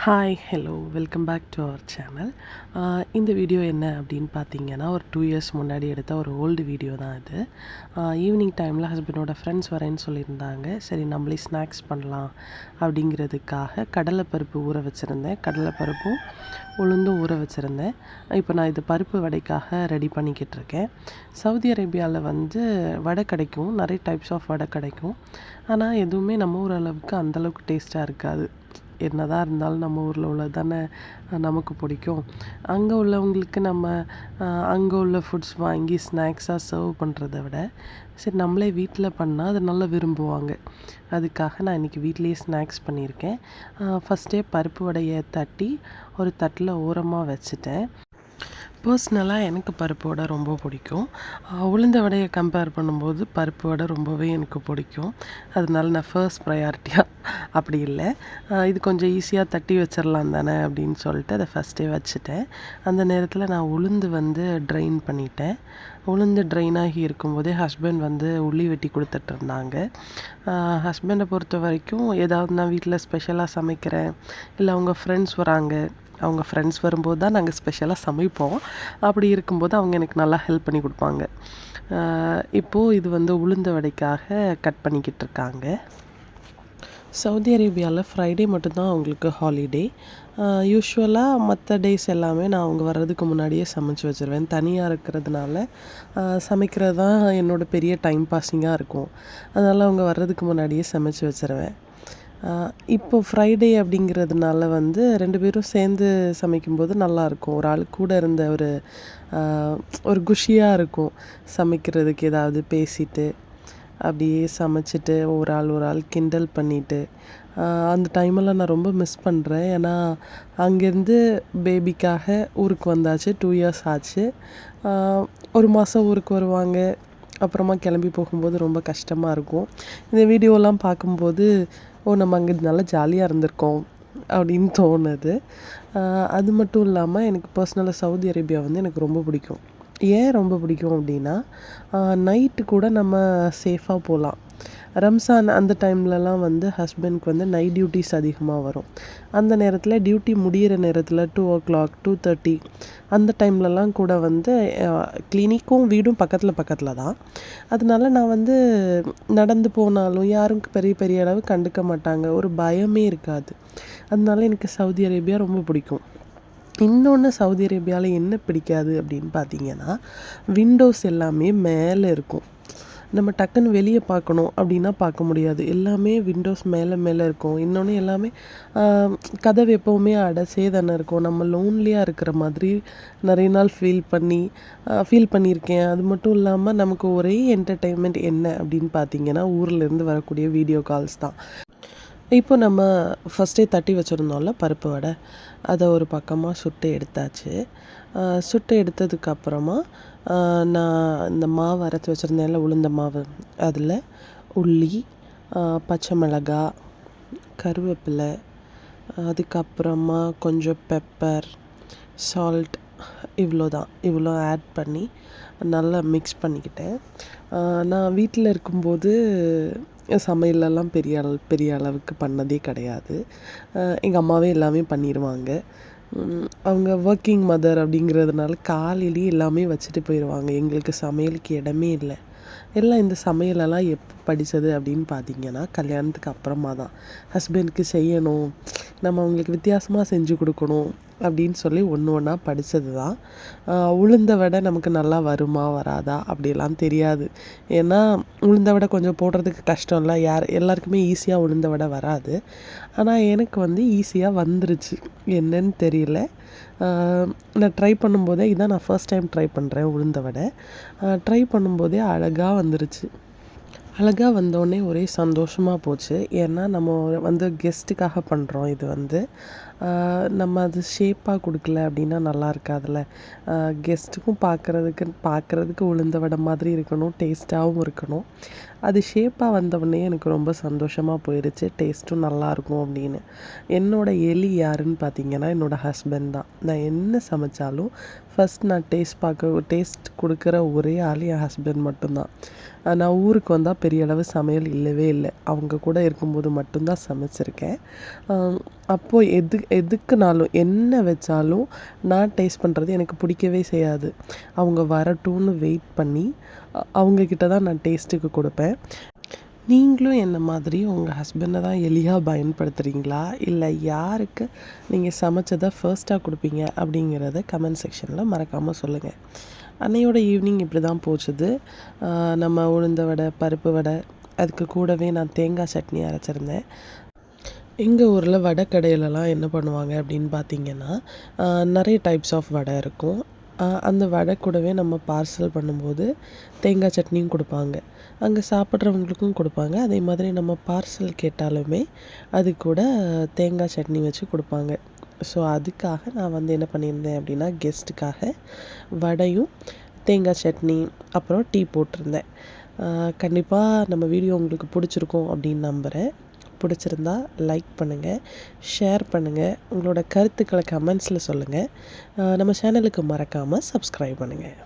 Hi hello welcome back to our channel. இந்த video என்ன அப்படின்னு பார்த்தீங்கன்னா, ஒரு 2 இயர்ஸ் முன்னாடி எடுத்த ஒரு ஓல்டு வீடியோ தான் இது. ஈவினிங் டைமில் ஹஸ்பண்டோட ஃப்ரெண்ட்ஸ் வரேன்னு சொல்லியிருந்தாங்க. சரி நம்மளே ஸ்நாக்ஸ் பண்ணலாம் அப்படிங்கிறதுக்காக கடலைப்பருப்பு ஊற வச்சுருந்தேன். கடலைப்பருப்பும் உளுந்தும் ஊற வச்சுருந்தேன். இப்போ நான் இது பருப்பு வடைக்காக ரெடி பண்ணிக்கிட்டு இருக்கேன். சவுதி அரேபியாவில் வந்து வடை கிடைக்கும், நிறைய டைப்ஸ் ஆஃப் வடை கிடைக்கும். ஆனால் எதுவுமே நம்ம ஊர் அளவுக்கு அந்தளவுக்கு டேஸ்ட்டாக இருக்காது. என்னதான் இருந்தாலும் நம்ம ஊரில் உள்ளது தானே நமக்கு பிடிக்கும். அங்கே உள்ளவங்களுக்கு நம்ம அங்கே உள்ள ஃபுட்ஸ் வாங்கி ஸ்நாக்ஸாக சர்வ் பண்ணுறத விட சரி நம்மளே வீட்டில் பண்ணால் அதை நல்லா விரும்புவாங்க. அதுக்காக நான் இன்றைக்கி வீட்லேயே ஸ்நாக்ஸ் பண்ணியிருக்கேன். ஃபஸ்ட்டே பருப்பு வடையை தட்டி ஒரு தட்டில் ஓரமாக வச்சுட்டேன். பர்ஸ்னலாக எனக்கு பருப்பு வடை ரொம்ப பிடிக்கும். உளுந்த வடையை கம்பேர் பண்ணும்போது பருப்பு வடை ரொம்பவே எனக்கு பிடிக்கும். அதனால நான் ஃபர்ஸ்ட் ப்ரையாரிட்டியாக அப்படி இல்லை, இது கொஞ்சம் ஈஸியாக தட்டி வச்சிடலாம் தானே அப்படின்னு சொல்லிட்டு அதை ஃபஸ்ட்டே வச்சுட்டேன். அந்த நேரத்தில் நான் உளுந்து வந்து ட்ரைன் பண்ணிட்டேன். உளுந்து ட்ரைன் ஆகி இருக்கும்போதே ஹஸ்பண்ட் வந்து உள்ளி வெட்டி கொடுத்துட்ருந்தாங்க. ஹஸ்பண்டை பொறுத்த வரைக்கும் ஏதாவது நான் வீட்டில் ஸ்பெஷலாக சமைக்கிறேன், இல்லை அவங்க ஃப்ரெண்ட்ஸ் வராங்க, அவங்க ஃப்ரெண்ட்ஸ் வரும்போது தான் நாங்கள் ஸ்பெஷலாக சமைப்போம். அப்படி இருக்கும்போது அவங்க எனக்கு நல்லா ஹெல்ப் பண்ணி கொடுப்பாங்க. இப்போது இது வந்து உளுந்த வடைக்காக கட் பண்ணிக்கிட்டு இருக்காங்க. சவுதி அரேபியாவில் ஃப்ரைடே மட்டும்தான் அவங்களுக்கு ஹாலிடே. யூஸ்வலாக மற்ற டேஸ் எல்லாமே நான் அவங்க வர்றதுக்கு முன்னாடியே சமைச்சு வச்சுருவேன். தனியாக இருக்கிறதுனால சமைக்கிறது தான் என்னோடய பெரிய டைம் பாஸிங்காக இருக்கும். அதனால் அவங்க வர்றதுக்கு முன்னாடியே சமைச்சு வச்சுருவேன். இப்போ ஃப்ரைடே அப்படிங்கிறதுனால வந்து 2 பேரும் சேர்ந்து சமைக்கும்போது நல்லாயிருக்கும். ஒரு ஆள் கூட இருந்த ஒரு குஷியாக இருக்கும். சமைக்கிறதுக்கு ஏதாவது பேசிட்டு அப்படியே சமைச்சிட்டு ஒரு ஆள் கிண்டல் பண்ணிவிட்டு அந்த டைமெல்லாம் நான் ரொம்ப மிஸ் பண்ணுறேன். ஏன்னா அங்கேருந்து பேபிக்காக ஊருக்கு வந்தாச்சு. 2 இயர்ஸ் ஆச்சு. ஒரு மாதம் ஊருக்கு வருவாங்க, அப்புறமா கிளம்பி போகும்போது ரொம்ப கஷ்டமாக இருக்கும். இந்த வீடியோலாம் பார்க்கும்போது நம்ம அங்கே நல்லா ஜாலியாக இருந்திருக்கோம் அப்படின்னு தோணுது. அது மட்டும் இல்லாமல் எனக்கு பர்சனலாக சவுதி அரேபியா வந்து எனக்கு ரொம்ப பிடிக்கும். ஏன் ரொம்ப பிடிக்கும் அப்படின்னா, நைட்டு கூட நம்ம சேஃபாக போகலாம். ரம்ஸான் அந்த டைம்லலாம் வந்து ஹஸ்பண்ட்க்கு வந்து நைட் டியூட்டிஸ் அதிகமாக வரும். அந்த நேரத்தில் டியூட்டி முடிகிற நேரத்தில் 2 o'clock 2:30 அந்த டைம்லலாம் கூட வந்து கிளினிக்கும் வீடும் பக்கத்தில் தான். அதனால நான் வந்து நடந்து போனாலும் யாரும் பெரிய பெரிய அளவு கண்டுக்க மாட்டாங்க. ஒரு பயமே இருக்காது. அதனால எனக்கு சவுதி அரேபியா ரொம்ப பிடிக்கும். இன்னொன்று சவுதி அரேபியாவில் என்ன பிடிக்காது அப்படின்னு பார்த்தீங்கன்னா, விண்டோஸ் எல்லாமே மேலே இருக்கும். நம்ம டக்குன்னு வெளியே பார்க்கணும் அப்படின்னா பார்க்க முடியாது. எல்லாமே விண்டோஸ் மேலே இருக்கும். இன்னொன்று எல்லாமே கதவு எப்போவுமே அடைச்சே தானே இருக்கும். நம்ம லோன்லியாக இருக்கிற மாதிரி நிறைய நாள் ஃபீல் பண்ணியிருக்கேன். அது மட்டும் இல்லாமல் நமக்கு ஒரே என்டர்டெயின்மெண்ட் என்ன அப்படின்னு பார்த்தீங்கன்னா, ஊர்லேருந்து வரக்கூடிய வீடியோ கால்ஸ் தான். இப்போ நம்ம ஃபஸ்ட்டே தட்டி வச்சுருந்தோம்ல பருப்பு வடை, அதை ஒரு பக்கமாக சுட்டு எடுத்தாச்சு. சுட்டு எடுத்ததுக்கப்புறமா நான் இந்த மாவு அரைச்சி வச்சுருந்தேன்ல உளுந்த மாவு, அதில் உள்ளி, பச்சை மிளகாய், கருவேப்பிலை, அதுக்கப்புறமா கொஞ்சம் பெப்பர், சால்ட், இவ்வளோ ஆட் பண்ணி நல்லா மிக்ஸ் பண்ணிக்கிட்டேன். நான் வீட்டில் இருக்கும்போது சமையலெல்லாம் பெரிய அளவுக்கு பண்ணதே கிடையாது. எங்கள் அம்மாவே எல்லாமே பண்ணிடுவாங்க. அவங்க ஒர்க்கிங் மதர் அப்படிங்கிறதுனால காலையிலேயே எல்லாமே வச்சுட்டு போயிடுவாங்க. எங்களுக்கு சமையலுக்கு இடமே இல்லை. எல்லாம் இந்த சமையலெல்லாம் எப்போ படித்தது அப்படின்னு பார்த்தீங்கன்னா, கல்யாணத்துக்கு அப்புறமா தான். ஹஸ்பண்டுக்கு செய்யணும், நம்ம அவங்களுக்கு வித்தியாசமாக செஞ்சு கொடுக்கணும் அப்படின்னு சொல்லி ஒன்று ஒன்றா படித்தது தான். உளுந்த வடை நமக்கு நல்லா வருமா வராதா அப்படிலாம் தெரியாது. ஏன்னா உளுந்த வடை கொஞ்சம் போடுறதுக்கு கஷ்டம் இல்லை. எல்லாருக்குமே ஈஸியாக உளுந்த வடை வராது. ஆனால் எனக்கு வந்து ஈஸியாக வந்துருச்சு. என்னன்னு தெரியல. நான் ட்ரை பண்ணும்போதே இதான் நான் ஃபர்ஸ்ட் டைம் ட்ரை பண்ணுறேன் உளுந்த வடை. ட்ரை பண்ணும்போதே அழகாக வந்துருச்சு. அழகாக வந்தோடனே ஒரே சந்தோஷமாக போச்சு. ஏன்னா நம்ம வந்து கெஸ்ட்டுக்காக பண்ணுறோம். இது வந்து நம்ம அது ஷேப்பாக கொடுக்கல அப்படின்னா நல்லா இருக்காதுல்ல. கெஸ்ட்டுக்கும் பார்க்குறதுக்கு உளுந்த வடை மாதிரி இருக்கணும், டேஸ்ட்டாகவும் இருக்கணும். அது ஷேப்பாக வந்தவுடனே எனக்கு ரொம்ப சந்தோஷமாக போயிடுச்சு. டேஸ்ட்டும் நல்லாயிருக்கும் அப்படின்னு. என்னோடய எலி யாருன்னு பார்த்தீங்கன்னா, என்னோடய ஹஸ்பண்ட் தான். நான் என்ன சமைச்சாலும் ஃபஸ்ட் நான் டேஸ்ட் கொடுக்குற ஒரே ஆள் என் ஹஸ்பண்ட் மட்டும்தான். நான் ஊருக்கு வந்தால் பெரிய அளவு சமையல் இல்லவே இல்லை. அவங்க கூட இருக்கும்போது மட்டும்தான் சமைச்சிருக்கேன். அப்போது எதுக்குனாலும் என்ன வச்சாலும் நான் டேஸ்ட் பண்ணுறது எனக்கு பிடிக்கவே செய்யாது. அவங்க வரட்டும்னு வெயிட் பண்ணி அவங்கக்கிட்ட தான் நான் டேஸ்ட்டுக்கு கொடுப்பேன். நீங்களும் என்ன மாதிரி உங்கள் ஹஸ்பண்டை தான் எலியாக பயன்படுத்துகிறீங்களா, இல்லை யாருக்கு நீங்கள் சமைச்சதை ஃபர்ஸ்ட்டாக கொடுப்பீங்க அப்படிங்கிறத கமெண்ட் செக்ஷனில் மறக்காமல் சொல்லுங்கள். அன்னையோட ஈவினிங் இப்படி தான் போச்சுது. நம்ம உளுந்த வடை, பருப்பு வடை, அதுக்கு கூடவே நான் தேங்காய் சட்னி அரைச்சிருந்தேன். எங்கள் ஊரில் வடை கடையிலலாம் என்ன பண்ணுவாங்க அப்படின்னு பார்த்தீங்கன்னா, நிறைய டைப்ஸ் ஆஃப் வடை இருக்கும். அந்த வடை கூடவே நம்ம பார்சல் பண்ணும்போது தேங்காய் சட்னியும் கொடுப்பாங்க. அங்கே சாப்பிட்றவங்களுக்கும் கொடுப்பாங்க. அதே மாதிரி நம்ம பார்சல் கேட்டாலுமே அது கூட தேங்காய் சட்னி வச்சு கொடுப்பாங்க. ஸோ அதுக்காக நான் வந்து என்ன பண்ணியிருந்தேன் அப்படின்னா, கெஸ்ட்டுக்காக வடையும் தேங்காய் சட்னி அப்புறம் டீ போட்டிருந்தேன். கண்டிப்பாக நம்ம வீடியோ உங்களுக்கு பிடிச்சிருக்கும் அப்படின்னு நம்புகிறேன். பிடிச்சிருந்தா லைக் பண்ணுங்கள், ஷேர் பண்ணுங்கள், உங்களோட கருத்துக்களை கமெண்ட்ஸில் சொல்லுங்கள். நம்ம சேனலுக்கு மறக்காமல் சப்ஸ்கிரைப் பண்ணுங்கள்.